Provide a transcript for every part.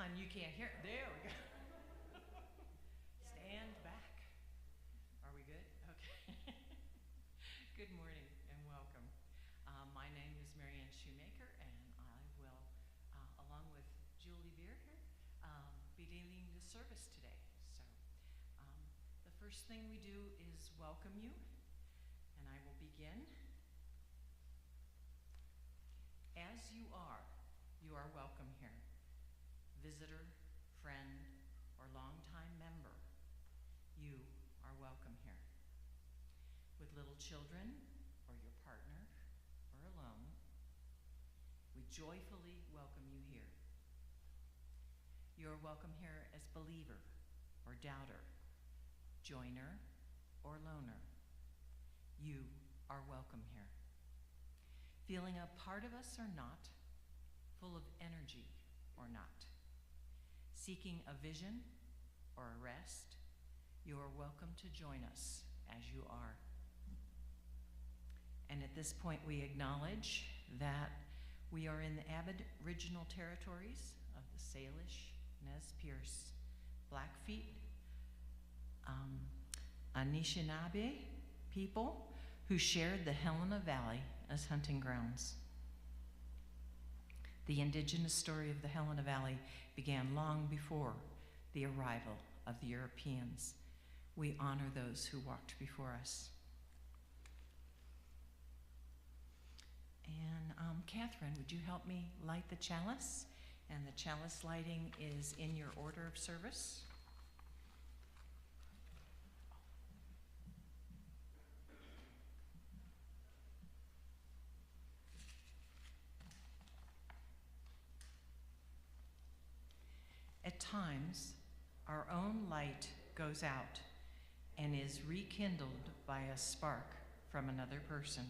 one you can't hear. There we go. Stand back. Are we good? Okay. Good morning and welcome. My name is Marianne Shoemaker, and I will, along with Julie Bir here, be leading the service today. So the first thing we do is welcome you, and I will begin. As you are welcome here. Visitor, friend, or longtime member, you are welcome here. With little children, or your partner, or alone, we joyfully welcome you here. You are welcome here as believer or doubter, joiner or loner. You are welcome here. Feeling a part of us or not, full of energy or not, seeking a vision or a rest, you are welcome to join us as you are. And at this point, we acknowledge that we are in the Aboriginal territories of the Salish, Nez Perce, Blackfeet, Anishinaabe people who shared the Helena Valley as hunting grounds. The indigenous story of the Helena Valley began long before the arrival of the Europeans. We honor those who walked before us. And Catherine, would you help me light the chalice? And the chalice lighting is in your order of service. At times, our own light goes out and is rekindled by a spark from another person.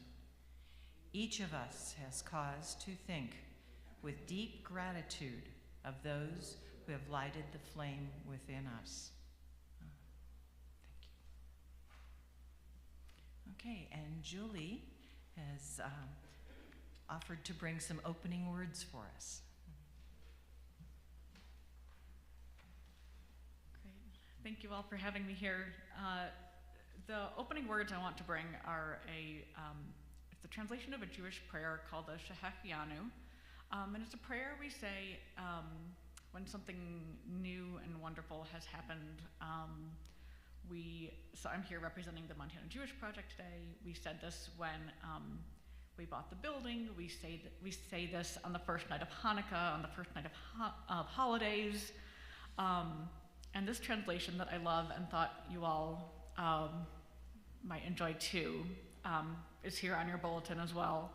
Each of us has cause to think with deep gratitude of those who have lighted the flame within us. Thank you. Okay, and Julie has offered to bring some opening words for us. Thank you all for having me here. The opening words I want to bring are it's the translation of a Jewish prayer called the Shehachianu. And it's a prayer we say when something new and wonderful has happened. So I'm here representing the Montana Jewish Project today. We said this when we bought the building. We say this on the first night of Hanukkah, on the first night of holidays. And this translation that I love and thought you all might enjoy too is here on your bulletin as well.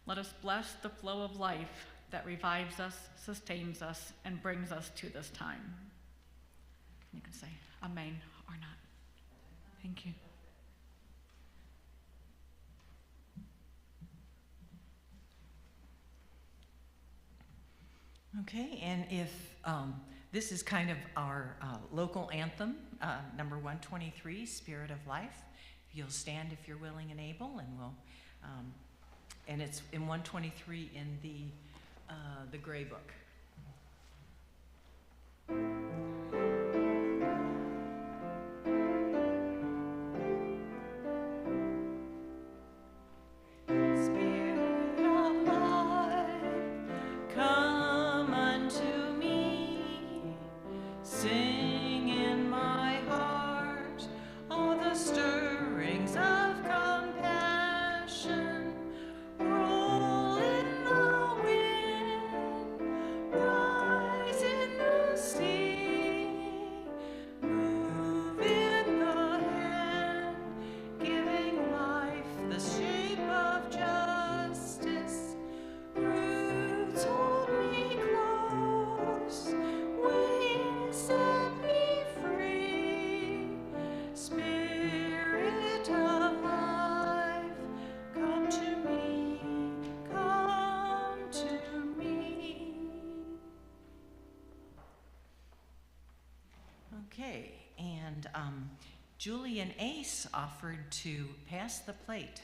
Let us bless the flow of life that revives us, sustains us, and brings us to this time. You can say amen or not. Thank you. Okay, and if this is kind of our local anthem, number 123, Spirit of Life. If you'll stand if you're willing and able, and we'll, and it's in 123 in the gray book. Okay, and Julie and Ace offered to pass the plate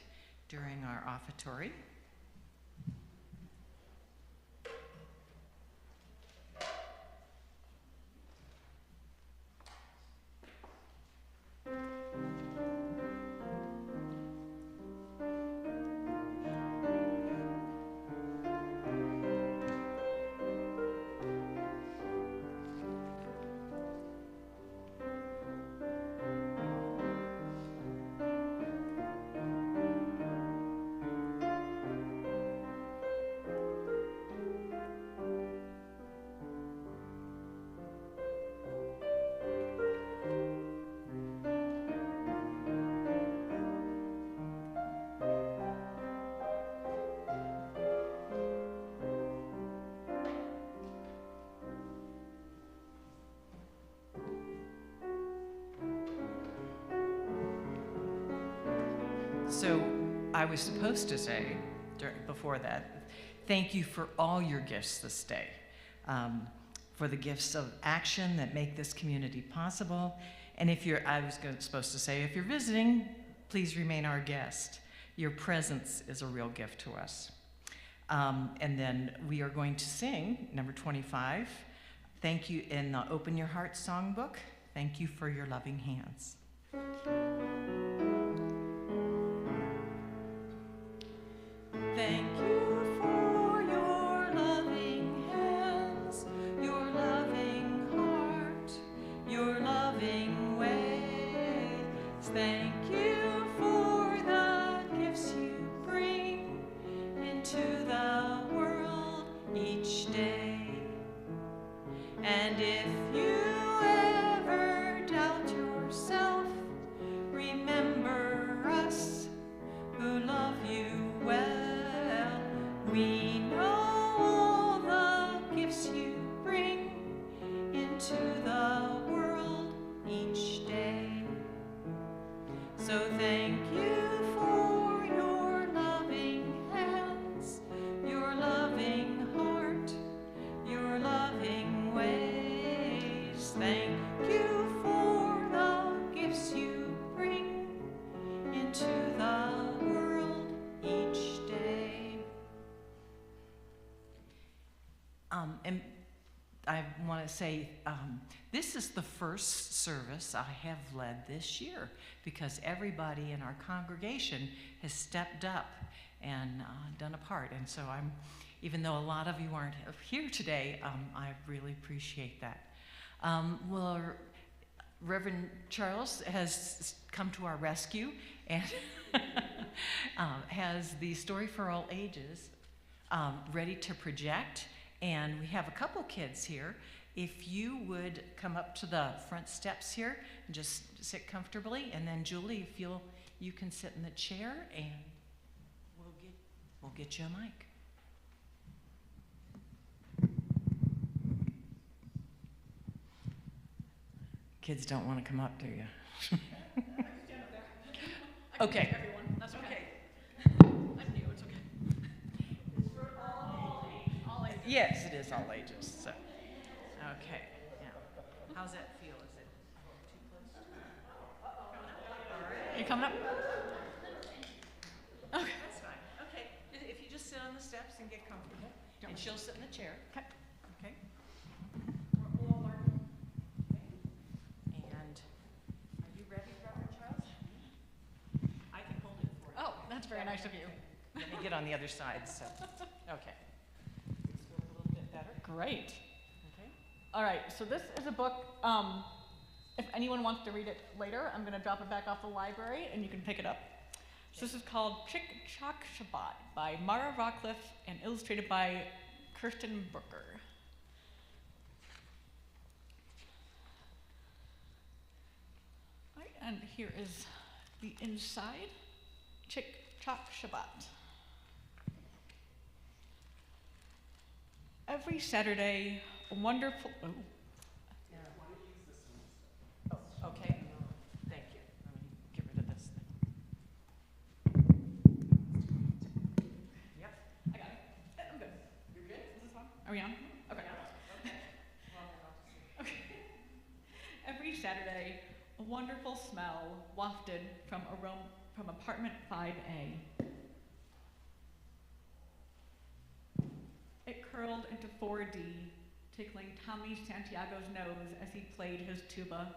during our offertory. So I was supposed to say before that, thank you for all your gifts this day, for the gifts of action that make this community possible. And if you're, supposed to say, if you're visiting, please remain our guest. Your presence is a real gift to us. And then we are going to sing number 25. Thank you in the Open Your Heart songbook. Thank you for your loving hands. Thank you for your loving hands, your loving heart, your loving ways. Thank you for the gifts you bring into the world each day. And if you ever doubt yourself, remember us who love you well. We know all the gifts you bring into the world each day. So thank you for your loving hands, your loving heart, your loving ways. Thank you for the gifts you bring into the world each day. And I want to say, this is the first service I have led this year because everybody in our congregation has stepped up and done a part. And so even though a lot of you aren't here today, I really appreciate that. Well, Reverend Charles has come to our rescue and has the Story for All Ages ready to project. And we have a couple kids here. If you would come up to the front steps here and just sit comfortably, and then Julie, if you can sit in the chair, and we'll get you a mic. Kids don't want to come up, do you? Okay. Everyone, that's okay. I'm new, it's okay. It's for all ages. Yes, it is all ages. So, okay. Now, how's that feel? Is it too close? You coming up? Okay. That's fine. Okay. If you just sit on the steps and get comfortable, and she'll sit in the chair. Okay. Okay. And are you ready, Reverend Charles? I can hold it for you. Oh, that's very nice of you. Let me get on the other side. So, okay. This feels a little bit better. Great. Okay. All right, so this is a book. If anyone wants to read it later, I'm going to drop it back off the library, and you can pick it up. So this is called Chick Chock Shabbat by Mara Rockcliffe and illustrated by Kirsten Brooker. All right, and here is the inside. Chick Chock Shabbat. Every Saturday, a wonderful. Oh. Okay. Thank you. Let me get rid of this thing. Yep. I got it. I'm good. You're good? Is this on? Are we on? Okay. Okay. Every Saturday, a wonderful smell wafted from apartment 5A. It curled into 4D, tickling Tommy Santiago's nose as he played his tuba.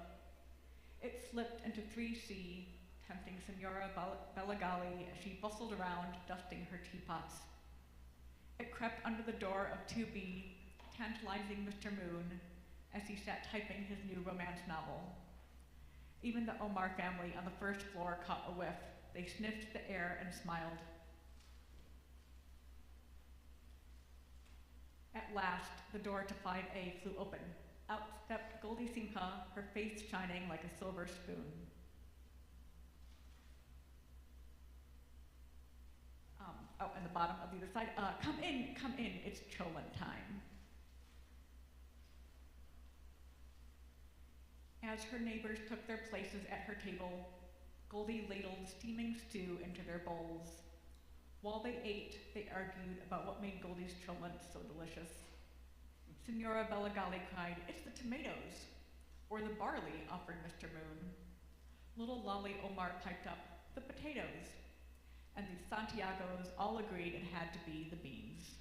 It slipped into 3C, tempting Senora Belagali as she bustled around, dusting her teapots. It crept under the door of 2B, tantalizing Mr. Moon as he sat typing his new romance novel. Even the Omar family on the first floor caught a whiff. They sniffed the air and smiled. At last, the door to 5A flew open. Out stepped Goldie Simha, her face shining like a silver spoon. And the bottom of the other side. Come in, it's Cholent time. As her neighbors took their places at her table, Goldie ladled steaming stew into their bowls. While they ate, they argued about what made Goldie's cholent so delicious. Signora Belagali cried, "It's the tomatoes!" "Or the barley," offered Mr. Moon. Little Lolly Omar piped up, "The potatoes." And the Santiagos all agreed it had to be the beans.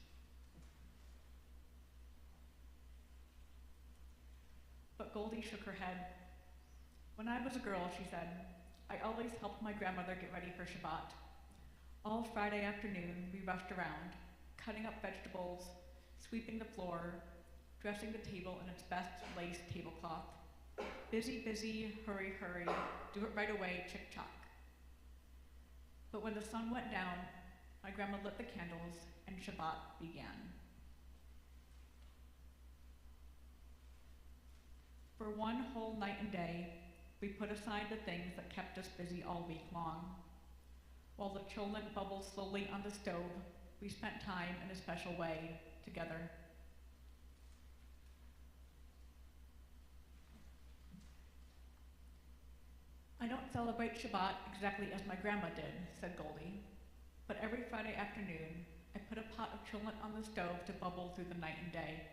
But Goldie shook her head. "When I was a girl," she said, "I always helped my grandmother get ready for Shabbat. All Friday afternoon, we rushed around, cutting up vegetables, sweeping the floor, dressing the table in its best lace tablecloth. Busy, busy, hurry, hurry, do it right away, chick-chock. But when the sun went down, my grandma lit the candles, and Shabbat began." For one whole night and day, we put aside the things that kept us busy all week long. While the cholent bubbled slowly on the stove, we spent time in a special way together. "I don't celebrate Shabbat exactly as my grandma did," said Goldie, "but every Friday afternoon, I put a pot of cholent on the stove to bubble through the night and day.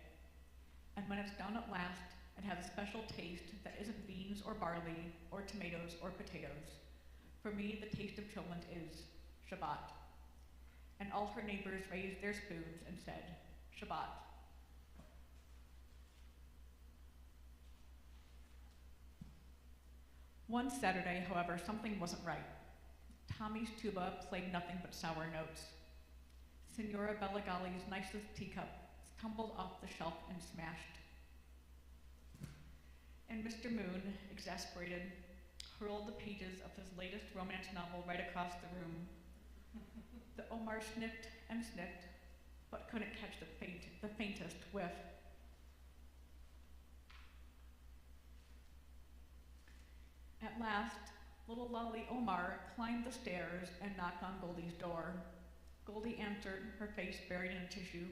And when it's done at last, it has a special taste that isn't beans or barley or tomatoes or potatoes. For me, the taste of cholent is Shabbat." And all her neighbors raised their spoons and said, "Shabbat." One Saturday, however, something wasn't right. Tommy's tuba played nothing but sour notes. Signora Belagali's nicest teacup tumbled off the shelf and smashed. And Mr. Moon, exasperated, hurled the pages of his latest romance novel right across the room. The Omar sniffed and sniffed, but couldn't catch the faintest whiff. At last, little Lolly Omar climbed the stairs and knocked on Goldie's door. Goldie answered, her face buried in a tissue.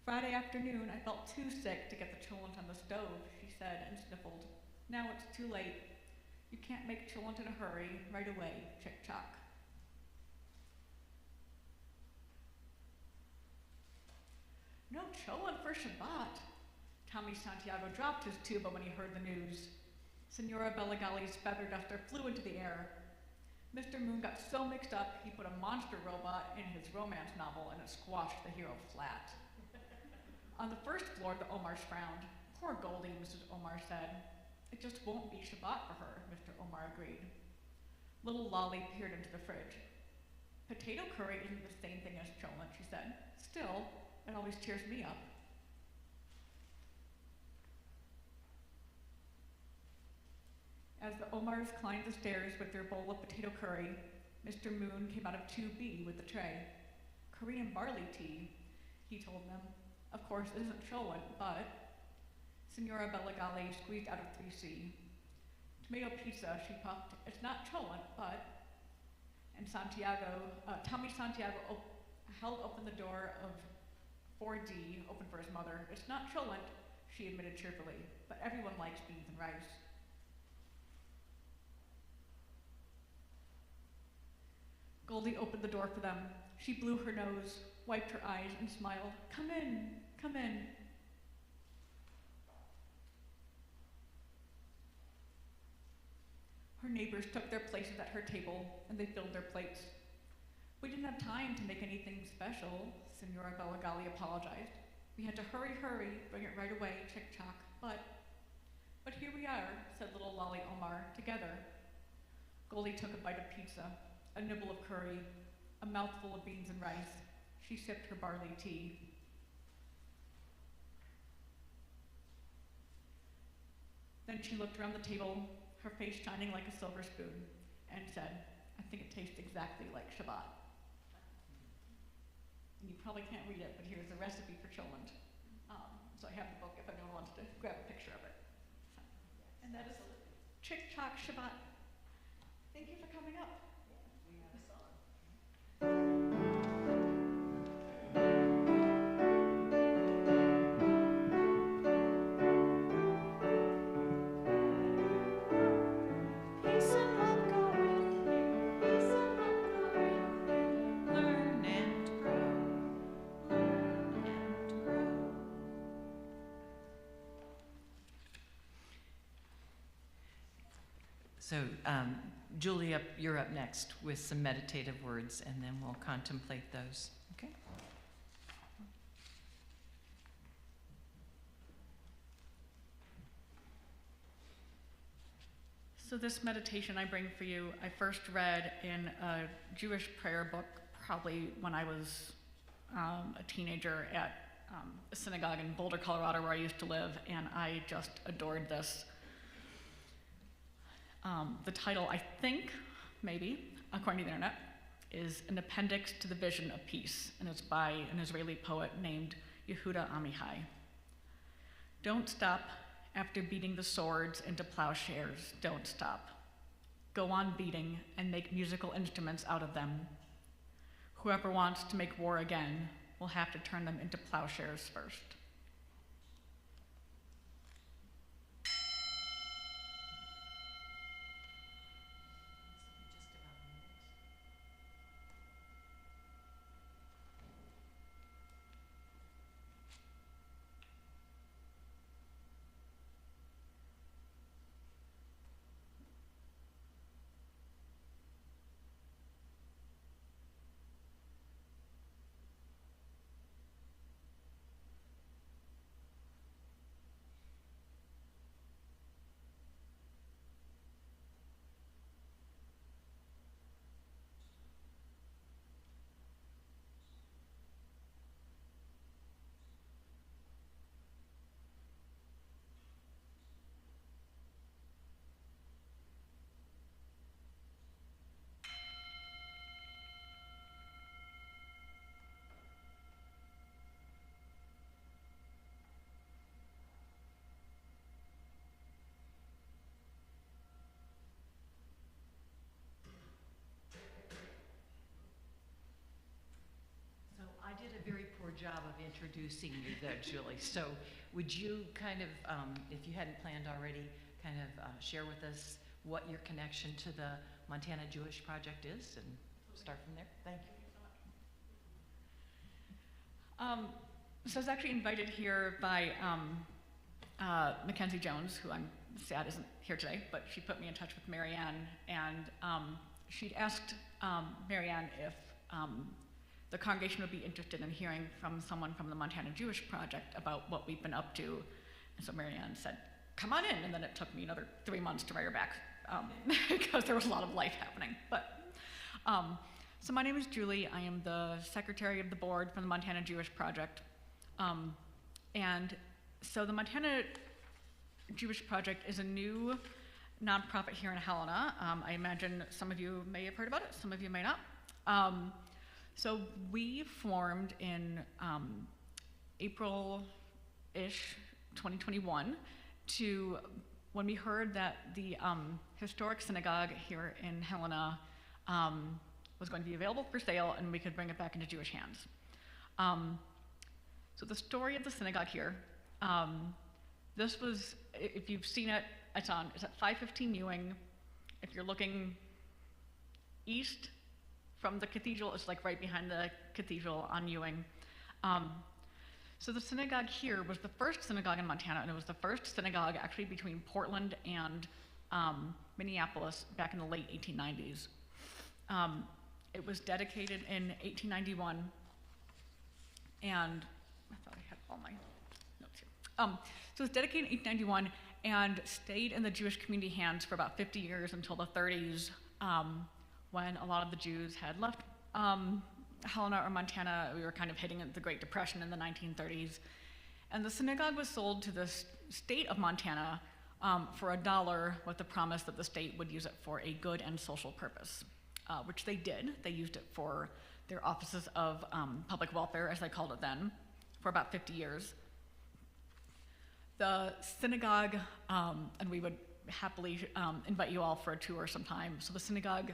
"Friday afternoon, I felt too sick to get the cholent on the stove," she said and sniffled. "Now it's too late. You can't make cholent in a hurry, right away, chick-chock." "No cholent for Shabbat." Tommy Santiago dropped his tuba when he heard the news. Signora Belagali's feather duster flew into the air. Mr. Moon got so mixed up, he put a monster robot in his romance novel and it squashed the hero flat. On the first floor, the Omars frowned. "Poor Goldie," Mrs. Omar said. "It just won't be Shabbat for her," Mr. Omar agreed. Little Lolly peered into the fridge. "Potato curry isn't the same thing as cholent," she said. "Still, it always cheers me up." As the Omars climbed the stairs with their bowl of potato curry, Mr. Moon came out of 2B with the tray. "Korean barley tea," he told them. "Of course, it isn't cholent, but..." Signora Belagali squeezed out of 3C. "Tomato pizza," she puffed. "It's not cholent, but..." And Tommy Santiago held open the door of 4D, open for his mother. "It's not cholent," she admitted cheerfully, "but everyone likes beans and rice." Goldie opened the door for them. She blew her nose, wiped her eyes, and smiled. "Come in, come in." Her neighbors took their places at her table, and they filled their plates. "We didn't have time to make anything special," Signora Belagali apologized. "We had to hurry, bring it right away, chick-chock, but here we are," said little Lolly Omar, together. Goldie took a bite of pizza, a nibble of curry, a mouthful of beans and rice. She sipped her barley tea. Then she looked around the table, her face shining like a silver spoon, and said, "I think it tastes exactly like Shabbat." And you probably can't read it, but here's the recipe for cholent. So I have the book if anyone wants to grab a picture of it. And that is Chick-chock Shabbat. Thank you for coming up. Peace and love going So, Julie, you're up next with some meditative words, and then we'll contemplate those. Okay? So this meditation I bring for you, I first read in a Jewish prayer book probably when I was a teenager at a synagogue in Boulder, Colorado, where I used to live, and I just adored this. The title, I think, maybe, according to the internet, is An Appendix to the Vision of Peace, and it's by an Israeli poet named Yehuda Amichai. Don't stop after beating the swords into plowshares. Don't stop. Go on beating and make musical instruments out of them. Whoever wants to make war again will have to turn them into plowshares first. I did a very poor job of introducing you there, Julie. So would you kind of, if you hadn't planned already, kind of share with us what your connection to the Montana Jewish Project is and start from there? Thank you. So I was actually invited here by Mackenzie Jones, who I'm sad isn't here today, but she put me in touch with Marianne, and she'd asked Marianne if the congregation would be interested in hearing from someone from the Montana Jewish Project about what we've been up to. And so Marianne said, come on in, and then it took me another 3 months to write her back because there was a lot of life happening. But so my name is Julie. I am the secretary of the board for the Montana Jewish Project. And so the Montana Jewish Project is a new nonprofit here in Helena. I imagine some of you may have heard about it, some of you may not. So we formed in April-ish 2021 when we heard that the historic synagogue here in Helena was going to be available for sale and we could bring it back into Jewish hands. So the story of the synagogue here, this was, if you've seen it, it's at 515 Ewing. If you're looking east from the cathedral, it's like right behind the cathedral on Ewing. So the synagogue here was the first synagogue in Montana, and it was the first synagogue actually between Portland and Minneapolis back in the late 1890s. It was dedicated in 1891, and I thought I had all my notes here. So it was dedicated in 1891 and stayed in the Jewish community hands for about 50 years until the 30s, when a lot of the Jews had left Helena or Montana. We were kind of hitting the Great Depression in the 1930s. And the synagogue was sold to the state of Montana for $1 with the promise that the state would use it for a good and social purpose, which they did. They used it for their offices of public welfare, as they called it then, for about 50 years. The synagogue, and we would happily invite you all for a tour sometime. So the synagogue,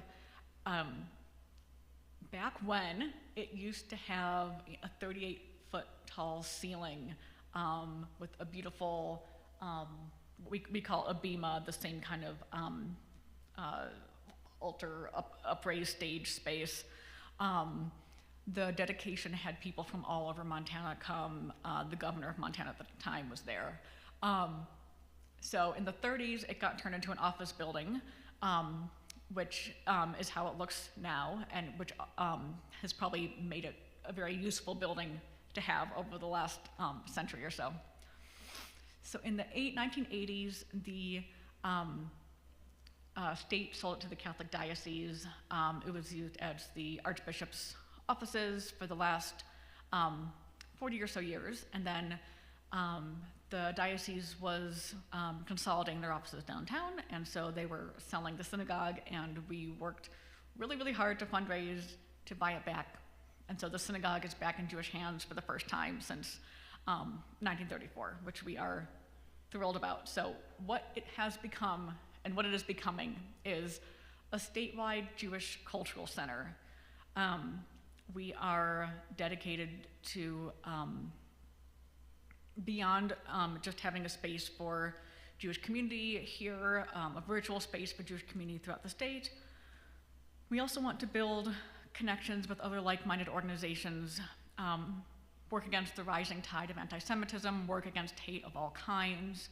back when, it used to have a 38-foot tall ceiling with a beautiful, we call it a bima, the same kind of altar, upraised stage space. The dedication had people from all over Montana come. The governor of Montana at the time was there. So in the 30s, it got turned into an office building. which is how it looks now, and which has probably made it a very useful building to have over the last century or so. So in the 1980s, the state sold it to the Catholic diocese. It was used as the archbishop's offices for the last 40 or so years, and then the diocese was consolidating their offices downtown, and so they were selling the synagogue, and we worked really, really hard to fundraise to buy it back. And so the synagogue is back in Jewish hands for the first time since 1934, which we are thrilled about. So what it has become, and what it is becoming, is a statewide Jewish cultural center. We are dedicated to beyond just having a space for Jewish community here, a virtual space for Jewish community throughout the state. We also want to build connections with other like-minded organizations, work against the rising tide of anti-Semitism, work against hate of all kinds.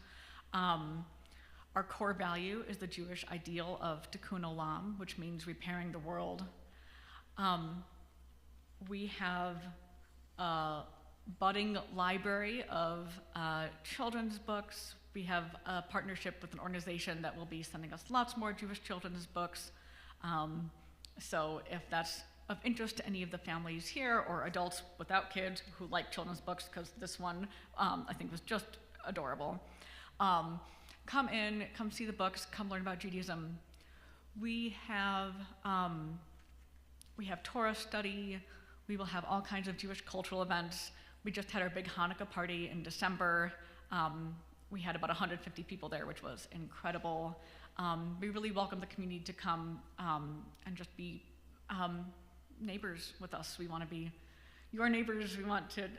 Our core value is the Jewish ideal of tikkun olam, which means repairing the world. We have a budding library of children's books. We have a partnership with an organization that will be sending us lots more Jewish children's books. So if that's of interest to any of the families here or adults without kids who like children's books, because this one I think was just adorable, come in, come see the books, come learn about Judaism. We have Torah study. We will have all kinds of Jewish cultural events. We just had our big Hanukkah party in December. We had about 150 people there, which was incredible. We really welcome the community to come and just be neighbors with us. We want to be your neighbors. We want to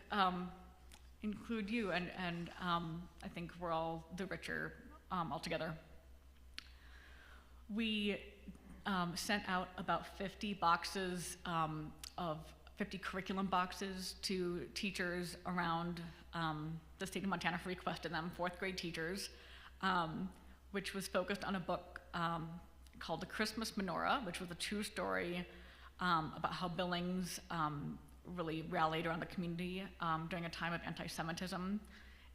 include you, and I think we're all the richer altogether. We sent out about 50 boxes of 50 curriculum boxes to teachers around the state of Montana, who requested them, 4th grade teachers, which was focused on a book called The Christmas Menorah, which was a true story about how Billings really rallied around the community during a time of anti-Semitism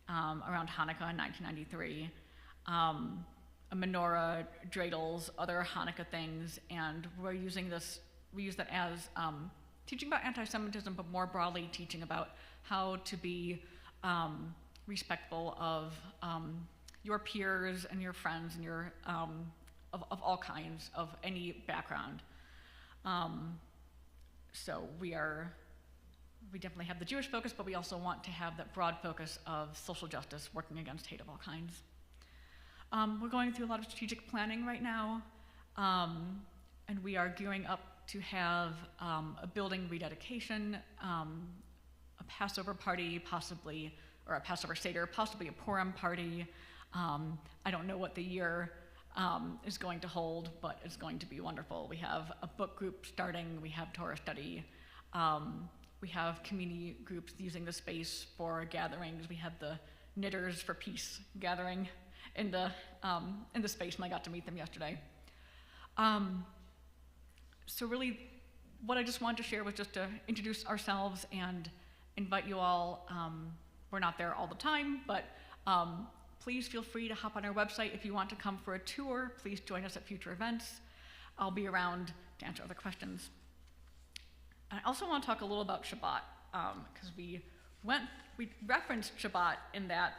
around Hanukkah in 1993. A menorah, dreidels, other Hanukkah things, and we use that as teaching about anti-Semitism, but more broadly teaching about how to be respectful of your peers and your friends and your of all kinds, of any background. So we definitely have the Jewish focus, but we also want to have that broad focus of social justice, working against hate of all kinds. We're going through a lot of strategic planning right now, and we are gearing up to have a building rededication, a Passover party, possibly, or a Passover Seder, possibly a Purim party. I don't know what the year is going to hold, but it's going to be wonderful. We have a book group starting, we have Torah study, we have community groups using the space for gatherings. We have the Knitters for Peace gathering in the space, and I got to meet them yesterday. So really, what I just wanted to share was just to introduce ourselves and invite you all. We're not there all the time, but please feel free to hop on our website if you want to come for a tour. Please join us at future events. I'll be around to answer other questions. I also want to talk a little about Shabbat, because we referenced Shabbat in that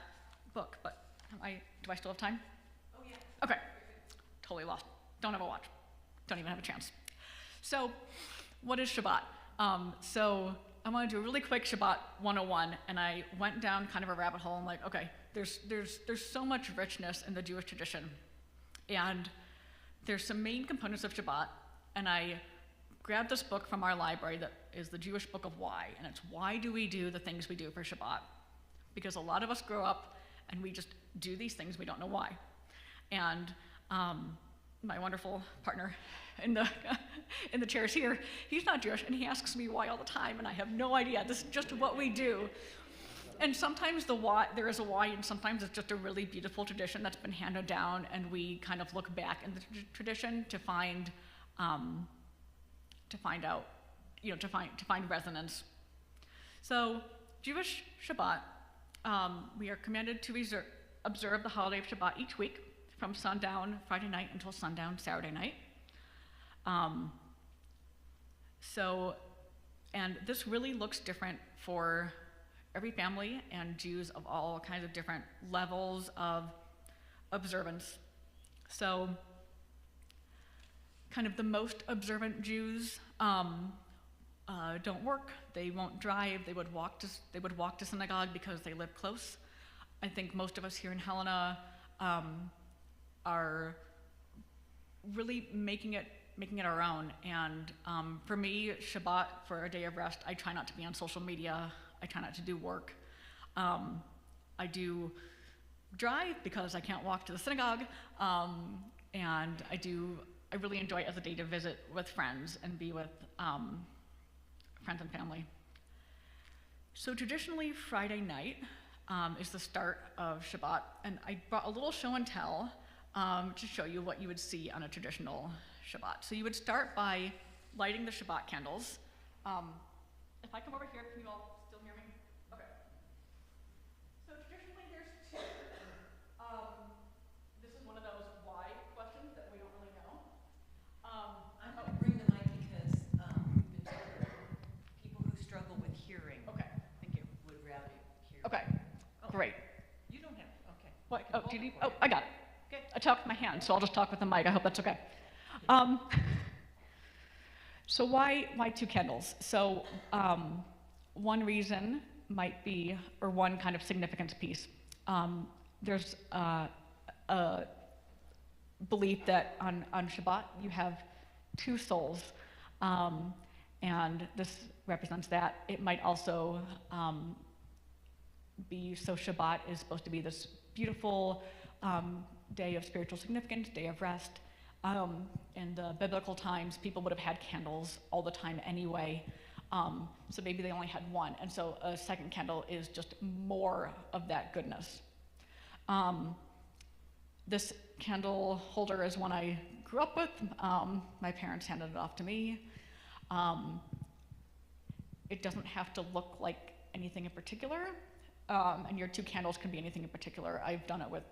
book, but do I still have time? Oh, yeah. Okay. Totally lost. Don't have a watch. Don't even have a chance. So, what is Shabbat? So I want to do a really quick Shabbat 101, and I went down kind of a rabbit hole. I'm like, okay, there's so much richness in the Jewish tradition, and there's some main components of Shabbat, and I grabbed this book from our library that is the Jewish Book of Why, and it's why do we do the things we do for Shabbat? Because a lot of us grow up and we just do these things, we don't know why. And my wonderful partner in the chairs here, he's not Jewish, and he asks me why all the time, and I have no idea. This is just what we do. And sometimes there is a why, and sometimes it's just a really beautiful tradition that's been handed down, and we kind of look back in the tradition to find out, to find resonance. So, Jewish Shabbat, we are commanded to observe the holiday of Shabbat each week from sundown Friday night until sundown Saturday night. And this really looks different for every family and Jews of all kinds of different levels of observance. So, kind of the most observant Jews don't work, they won't drive, they would walk to synagogue because they live close. I think most of us here in Helena are really making it our own. And for me, Shabbat, for a day of rest, I try not to be on social media. I try not to do work. I do drive because I can't walk to the synagogue. And I really enjoy it as a day to visit with friends and be with friends and family. So traditionally, Friday night is the start of Shabbat. And I brought a little show and tell to show you what you would see on a traditional Shabbat. So you would start by lighting the Shabbat candles. If I come over here, can you all still hear me? Okay. So traditionally there's two. This is one of those why questions that we don't really know. I'm going to bring the mic because we've been told people who struggle with hearing thank you. would rather hear. Okay, great. You don't have, okay. What? Oh, do you need? Hold Oh, I got it. Good. I talk with my hand, so I'll just talk with the mic. I hope that's okay. So why two candles? So one reason might be, or one kind of significance piece. There's a belief that on Shabbat you have two souls, and this represents that. It might also be, so Shabbat is supposed to be this beautiful day of spiritual significance, day of rest. In the biblical times, people would have had candles all the time anyway, so maybe they only had one, and so a second candle is just more of that goodness. This candle holder is one I grew up with. My parents handed it off to me. It doesn't have to look like anything in particular, and your two candles can be anything in particular. I've done it with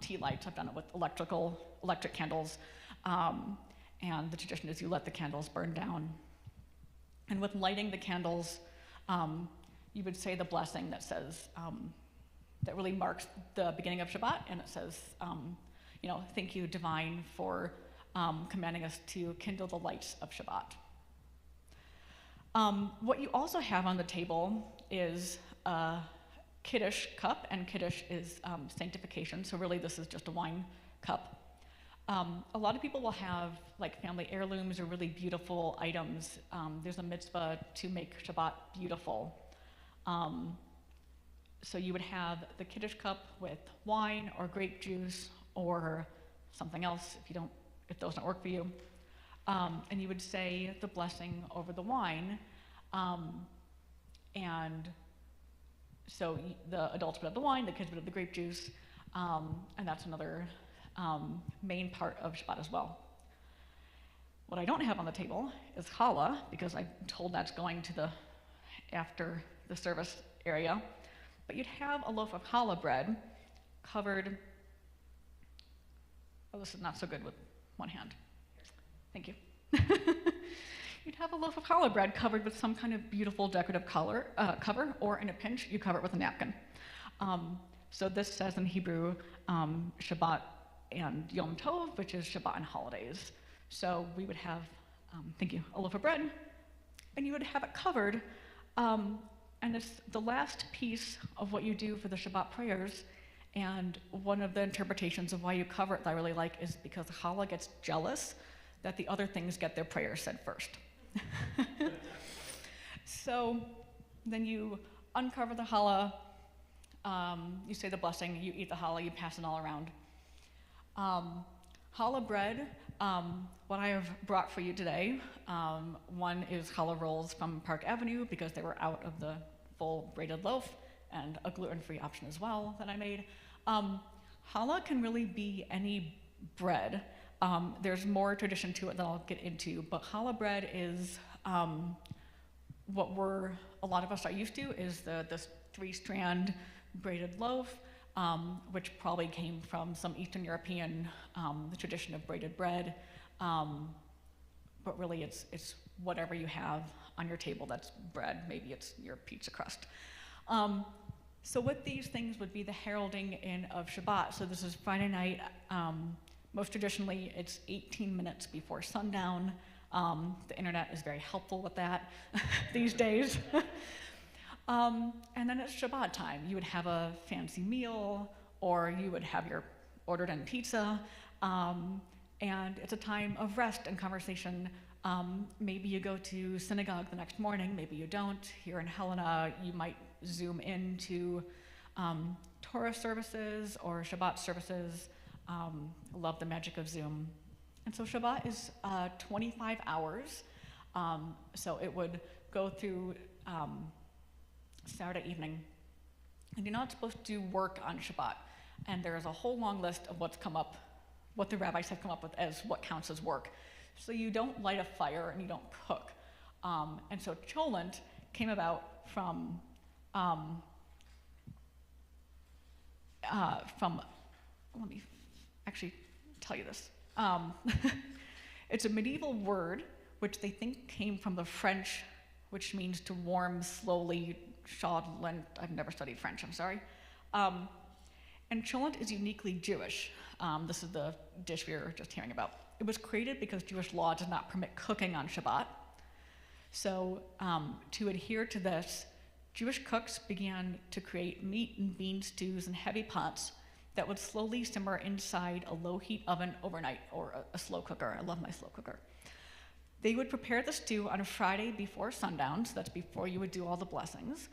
tea lights, I've done it with electric candles, and the tradition is you let the candles burn down. And with lighting the candles, you would say the blessing that says, that really marks the beginning of Shabbat, and it says, thank you, divine, for commanding us to kindle the lights of Shabbat. What you also have on the table is a Kiddush cup, and Kiddush is sanctification, so really this is just a wine cup. A lot of people will have like family heirlooms or really beautiful items. There's a mitzvah to make Shabbat beautiful. So you would have the Kiddush cup with wine or grape juice or something else if those don't work for you. And you would say the blessing over the wine. And so the adults would have the wine, the kids would have the grape juice, and that's another main part of Shabbat as well. What I don't have on the table is challah, because I'm told that's going to the after the service area. But you'd have a loaf of challah bread covered. Oh, this is not so good with one hand. Thank you. You'd have a loaf of challah bread covered with some kind of beautiful decorative cover, or in a pinch, you cover it with a napkin. So this says in Hebrew, Shabbat and Yom Tov, which is Shabbat and holidays. So we would have, a loaf of bread, and you would have it covered, and it's the last piece of what you do for the Shabbat prayers. And one of the interpretations of why you cover it that I really like is because challah gets jealous that the other things get their prayers said first. So then you uncover the challah, you say the blessing, you eat the challah, you pass it all around. Challah bread, what I have brought for you today, one is challah rolls from Park Avenue because they were out of the full braided loaf, and a gluten-free option as well that I made. Challah can really be any bread. There's more tradition to it that I'll get into, but challah bread is what a lot of us are used to is this 3-strand braided loaf, which probably came from some Eastern European the tradition of braided bread. But really it's whatever you have on your table that's bread. Maybe it's your pizza crust. So with these things would be the heralding in of Shabbat. So this is Friday night. Most traditionally, it's 18 minutes before sundown. The internet is very helpful with that these days. And then it's Shabbat time. You would have a fancy meal, or you would have your ordered in pizza. And it's a time of rest and conversation. Maybe you go to synagogue the next morning, maybe you don't. Here in Helena, you might Zoom into Torah services or Shabbat services. Love the magic of Zoom. And so Shabbat is 25 hours. So it would go through Saturday evening. And you're not supposed to work on Shabbat. And there's a whole long list of what the rabbis have come up with as what counts as work. So you don't light a fire and you don't cook. And so cholent came about from let me actually tell you this. It's a medieval word which they think came from the French, which means to warm slowly, chaudlent. I've never studied French, I'm sorry. And cholent is uniquely Jewish. This is the dish we were just hearing about. It was created because Jewish law does not permit cooking on Shabbat. So to adhere to this, Jewish cooks began to create meat and bean stews in heavy pots that would slowly simmer inside a low-heat oven overnight, or a slow cooker. I love my slow cooker. They would prepare the stew on a Friday before sundown, so that's before you would do all the blessings,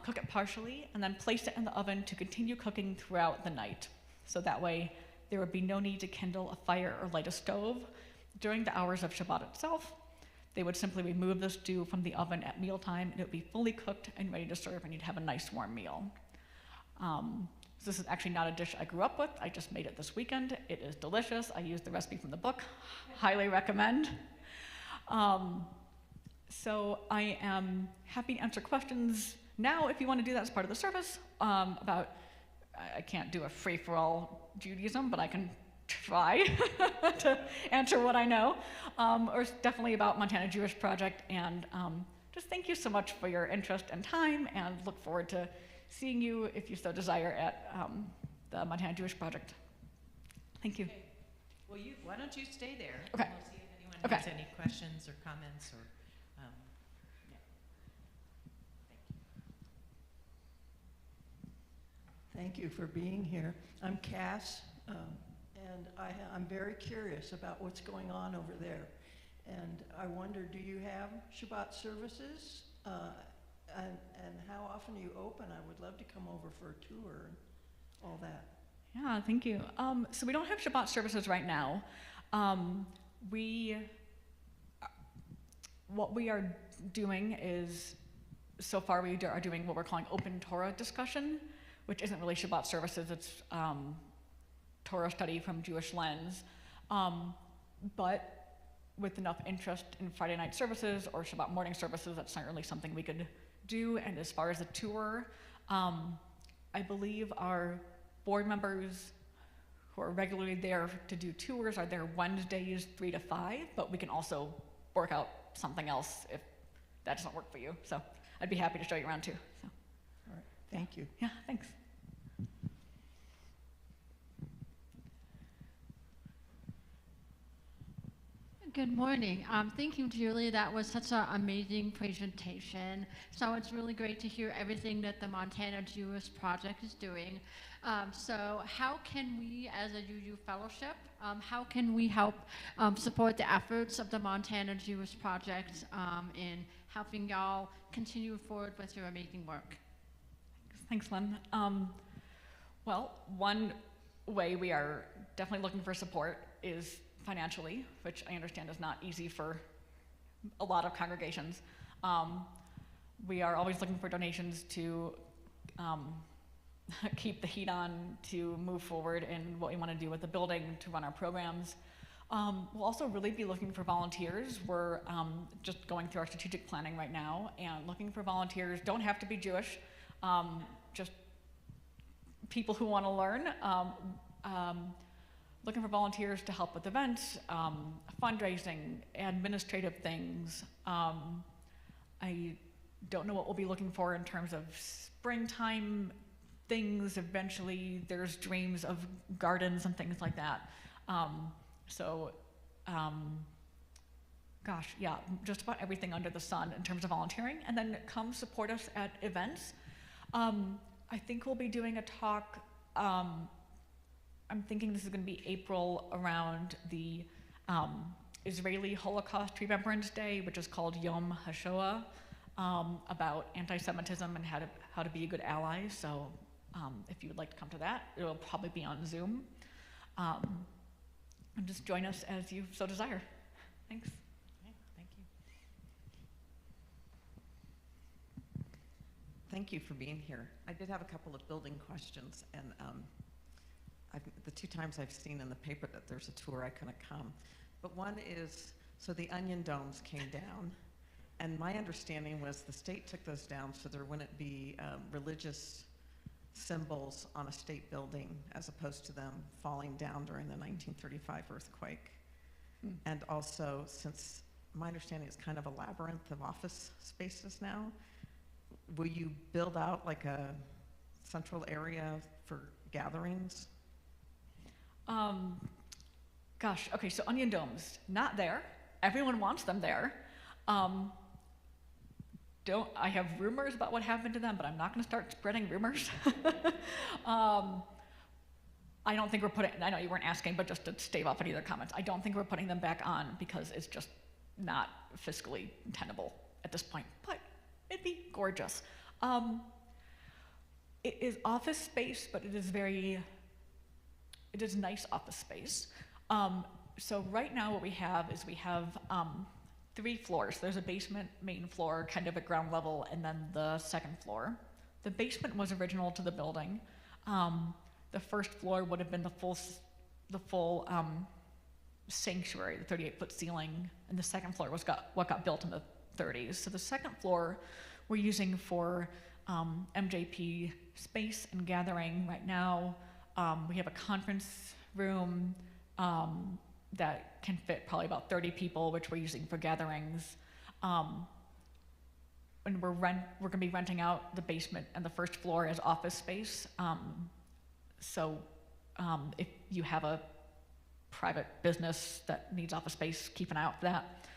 cook it partially, and then place it in the oven to continue cooking throughout the night. So that way, there would be no need to kindle a fire or light a stove. During the hours of Shabbat itself, they would simply remove the stew from the oven at mealtime, and it would be fully cooked and ready to serve, and you'd have a nice warm meal. This is actually not a dish I grew up with. I just made it this weekend. It is delicious. I used the recipe from the book. Highly recommend. So I am happy to answer questions now if you want to do that as part of the service about, I can't do a free-for-all Judaism, but I can try to answer what I know, or definitely about Montana Jewish Project. And just thank you so much for your interest and time, and look forward to seeing you, if you so desire, at the Montana Jewish Project. Thank you. Okay. Well, why don't you stay there? Okay. And we'll see if anyone has any questions or comments or, yeah. Thank you for being here. I'm Cass, and I'm very curious about what's going on over there. And I wonder, do you have Shabbat services? And how often are you open? I would love to come over for a tour and all that. Yeah, thank you. So we don't have Shabbat services right now. What we are doing is, so far we are doing what we're calling open Torah discussion, which isn't really Shabbat services, it's Torah study from Jewish lens. But with enough interest in Friday night services or Shabbat morning services, that's not really something we could do. And as far as a tour, I believe our board members who are regularly there to do tours are there Wednesdays 3 to 5, but we can also work out something else if that doesn't work for you. So I'd be happy to show you around too. So. All right, thank you. Yeah, thanks. Good morning. Thank you, Julie. That was such an amazing presentation. So it's really great to hear everything that the Montana Jewish Project is doing. So how can we, as a UU Fellowship, how can we help support the efforts of the Montana Jewish Project in helping y'all continue forward with your amazing work? Thanks, Lynn. Well, one way we are definitely looking for support is financially, which I understand is not easy for a lot of congregations. We are always looking for donations to keep the heat on to move forward in what we want to do with the building to run our programs. We'll also really be looking for volunteers. We're just going through our strategic planning right now and looking for volunteers. Don't have to be Jewish, just people who want to learn. Looking for volunteers to help with events, fundraising, administrative things. I don't know what we'll be looking for in terms of springtime things. Eventually, there's dreams of gardens and things like that. Gosh, yeah, just about everything under the sun in terms of volunteering. And then come support us at events. I think we'll be doing a talk, I'm thinking this is going to be April, around the Israeli Holocaust Remembrance Day, which is called Yom HaShoah, about anti-Semitism and how to be a good ally. So if you would like to come to that, it will probably be on Zoom. And just join us as you so desire. Thanks. Okay, thank you. Thank you for being here. I did have a couple of building questions, and the 2 times I've seen in the paper that there's a tour, I couldn't come. But one is, so the onion domes came down, and my understanding was the state took those down so there wouldn't be religious symbols on a state building, as opposed to them falling down during the 1935 earthquake. And also, since my understanding is kind of a labyrinth of office spaces now, will you build out like a central area for gatherings? Gosh, okay, so onion domes, not there. Everyone wants them there. I have rumors about what happened to them, but I'm not gonna start spreading rumors. I don't think we're putting, I know you weren't asking, but just to stave off any other comments, I don't think we're putting them back on because it's just not fiscally tenable at this point, but it'd be gorgeous. It is office space, but it is nice office space. So right now what we have is we have 3 floors. There's a basement, main floor, kind of at ground level, and then the second floor. The basement was original to the building. The first floor would have been the full sanctuary, the 38-foot ceiling, and the second floor was what got built in the 30s. So the second floor we're using for MJP space and gathering right now. We have a conference room that can fit probably about 30 people, which we're using for gatherings. And we're gonna be renting out the basement and the first floor as office space. So if you have a private business that needs office space, keep an eye out for that.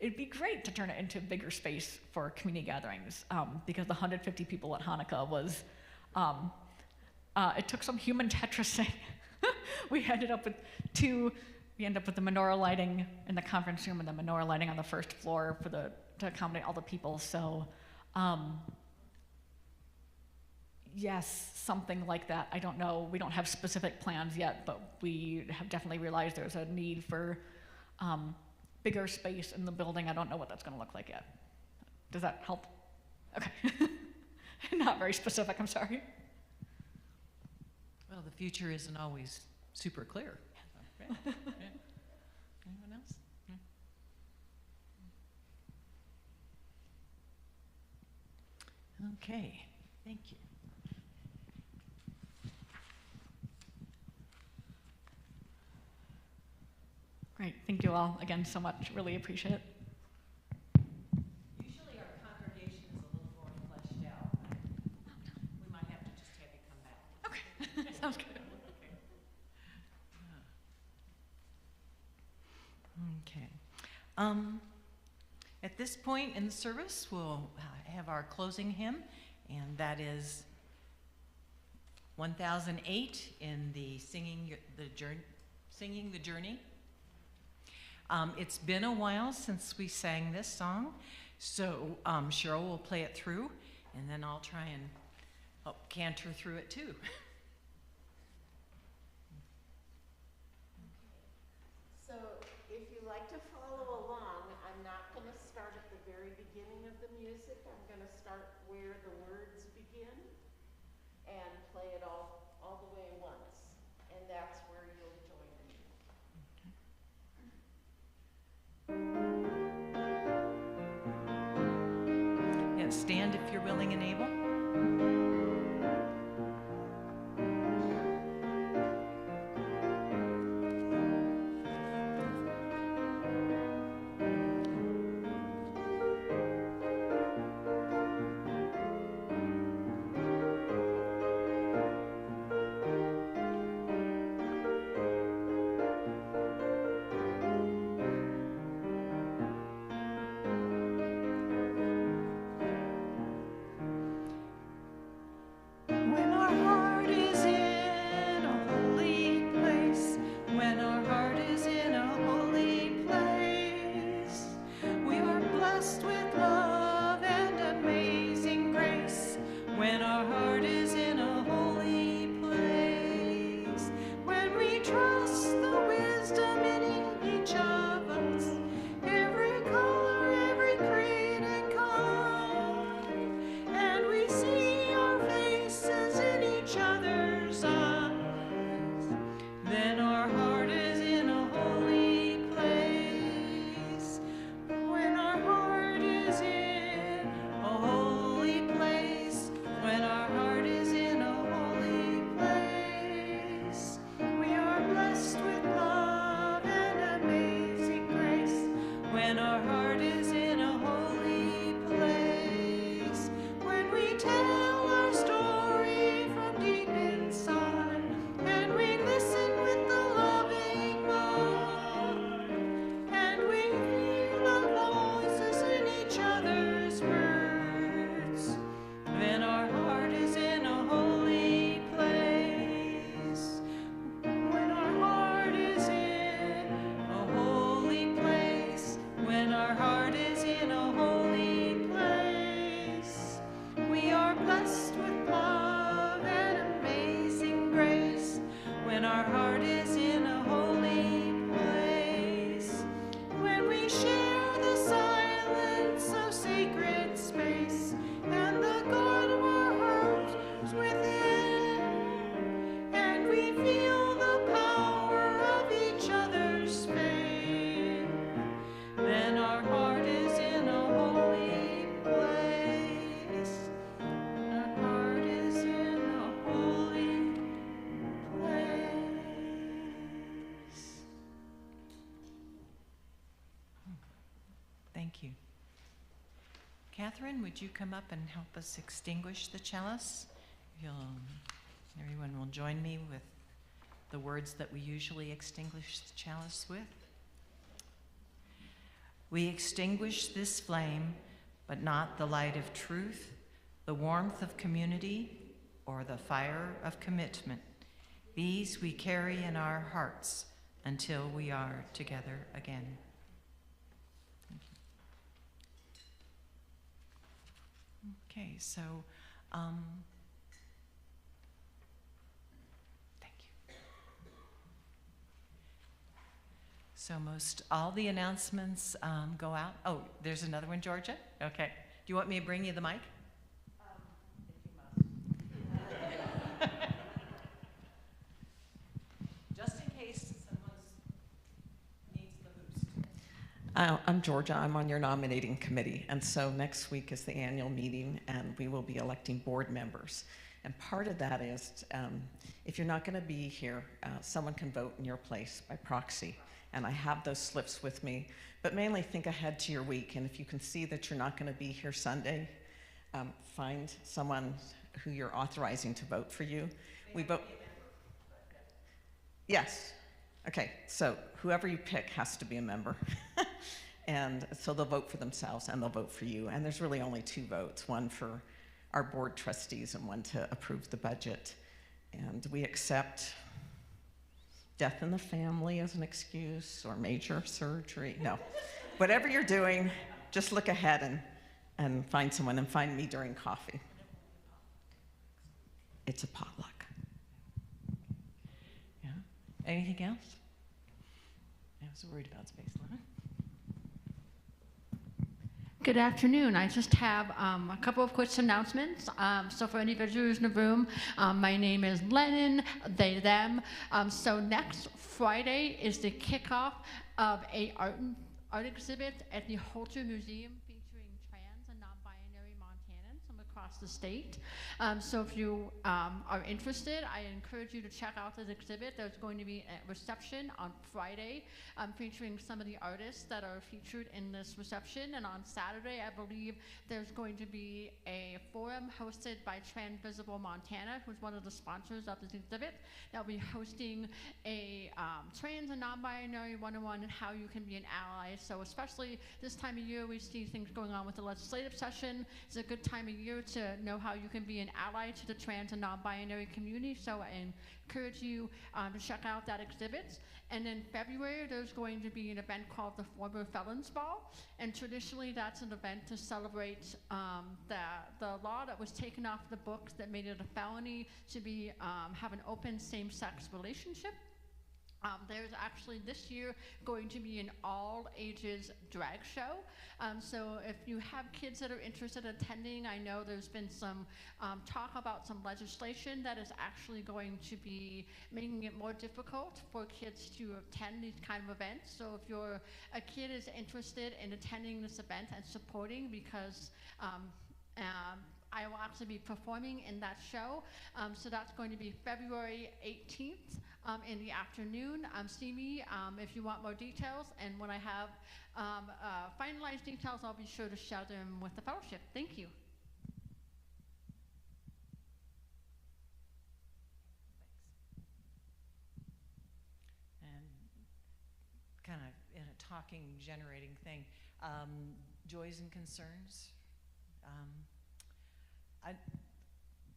It'd be great to turn it into bigger space for community gatherings, because the 150 people at Hanukkah was, it took some human Tetrising. We ended up with the menorah lighting in the conference room and the menorah lighting on the first floor to accommodate all the people. So, yes, something like that. I don't know. We don't have specific plans yet, but we have definitely realized there's a need for bigger space in the building. I don't know what that's going to look like yet. Does that help? Okay. Not very specific, I'm sorry. Well, the future isn't always super clear. Yeah. Yeah. Anyone else? Yeah. Okay, thank you. Great, thank you all again so much. Really appreciate it. Usually our congregation is a little more fleshed out. We might have to just have you come back. Okay, sounds good. Okay. At this point in the service, we'll have our closing hymn, and that is 1008 in the Singing the Journey. It's been a while since we sang this song, so Cheryl will play it through, and then I'll try and help canter through it too. So if you like to follow along, I'm not going to start at the very very beginning of the music, I'm going to start where the words begin and play it all the way once. And that's where you'll join me. Yeah, stand if you're willing and able. When our heart is in a holy place, when our heart is in a holy place, we are blessed with love and amazing grace. When our heart is in a holy place, when we trust the wisdom in each of us, every color, every creed and kind, and we see our faces in each other's eyes, then our heart is in a holy place. When our heart is in a holy place, when our heart is in a holy place, we are blessed with love and amazing grace. When our heart is in a holy place, when we tell our story from deep inside, and we listen with the loving mind, and we feel the voices in each other's words, then our heart is in a holy place. When our heart is in a holy place, when our heart is in a holy place, we are blessed with love and amazing grace. When our heart is in a holy place, when we share the silence of sacred space and the God of our hearts within, and we feel the power of each other's faith, then our heart is in a holy place. Our heart is in a holy place. Thank you. Catherine, would you come up and help us extinguish the chalice? Everyone will join me with the words that we usually extinguish the chalice with. We extinguish this flame, but not the light of truth, the warmth of community, or the fire of commitment. These we carry in our hearts until we are together again. Thank you. Okay, so thank you. So most all the announcements go out. Oh, there's another one, Georgia? Okay. Do you want me to bring you the mic? Just in case someone needs the boost. I'm Georgia. I'm on your nominating committee. And so next week is the annual meeting, and we will be electing board members. And part of that is, if you're not going to be here, someone can vote in your place by proxy. And I have those slips with me. But mainly think ahead to your week. And if you can see that you're not going to be here Sunday, find someone who you're authorizing to vote for you. We vote. Yes. Okay, so whoever you pick has to be a member. And so they'll vote for themselves and they'll vote for you. And there's really only 2 votes, one for our board trustees and one to approve the budget. And we accept death in the family as an excuse or major surgery. No, whatever you're doing, just look ahead and find someone, and find me during coffee. It's a potluck. Yeah. Anything else? I was worried about space limit. Good afternoon. I just have a couple of quick announcements. So for any visitors in the room, my name is Lennon, they, them. So next Friday is the kickoff of a art exhibit at the Holter Museum featuring trans and non-binary Montanans from across the state. So if you are interested, I encourage you to check out this exhibit. There's going to be a reception on Friday featuring some of the artists that are featured in this reception. And on Saturday, I believe there's going to be a forum hosted by Trans Visible Montana, who's one of the sponsors of this exhibit. They'll be hosting a trans and non-binary one-on-one and how you can be an ally. So especially this time of year, we see things going on with the legislative session. It's a good time of year to know how you can be an ally to the trans and non-binary community. So I encourage you to check out that exhibit. And in February, there's going to be an event called the Former Felons Ball. And traditionally, that's an event to celebrate the law that was taken off the books that made it a felony to be have an open same-sex relationship. There's actually this year going to be an all-ages drag show. So if you have kids that are interested in attending, I know there's been some talk about some legislation that is actually going to be making it more difficult for kids to attend these kind of events. So if a kid is interested in attending this event and supporting, because I will actually be performing in that show. So that's going to be February 18th in the afternoon. See me if you want more details. And when I have finalized details, I'll be sure to share them with the fellowship. Thank you. And kind of in a talking, generating thing, joys and concerns.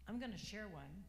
I'm going to share one.